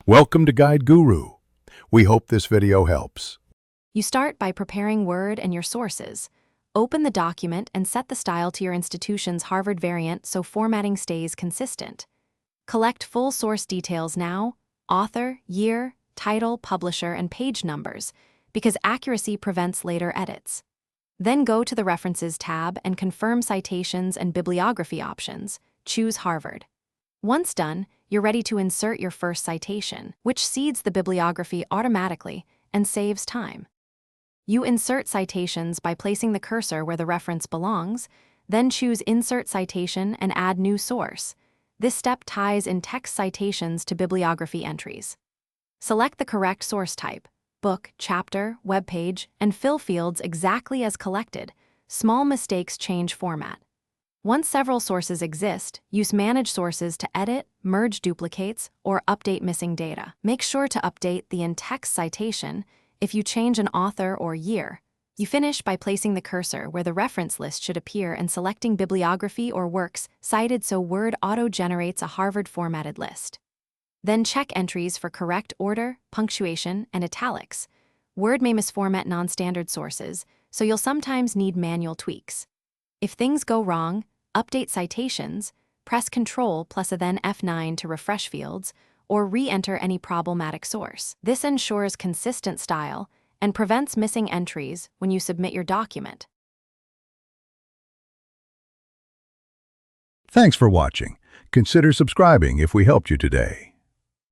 Welcome to Guide Guru. We hope this video helps. You start by preparing Word and your sources. Open the document and set the style to your institution's Harvard variant so formatting stays consistent. Collect full source details now: author, year, title, publisher, and page numbers, because accuracy prevents later edits. Then go to the References tab and confirm citations and bibliography options. Choose Harvard. Once done, you're ready to insert your first citation, which seeds the bibliography automatically and saves time. You insert citations by placing the cursor where the reference belongs, then choose Insert Citation and add New Source. This step ties in text citations to bibliography entries. Select the correct source type: book, chapter, webpage, and fill fields exactly as collected. Small mistakes change format. Once several sources exist, use Manage Sources to edit, merge duplicates, or update missing data. Make sure to update the in-text citation if you change an author or year. You finish by placing the cursor where the reference list should appear and selecting bibliography or works cited so Word auto-generates a Harvard-formatted list. Then check entries for correct order, punctuation, and italics. Word may misformat non-standard sources, so you'll sometimes need manual tweaks. If things go wrong, update citations, press Ctrl plus a then F9 to refresh fields, or re-enter any problematic source. This ensures consistent style and prevents missing entries when you submit your document. Thanks for watching. Consider subscribing if we helped you today.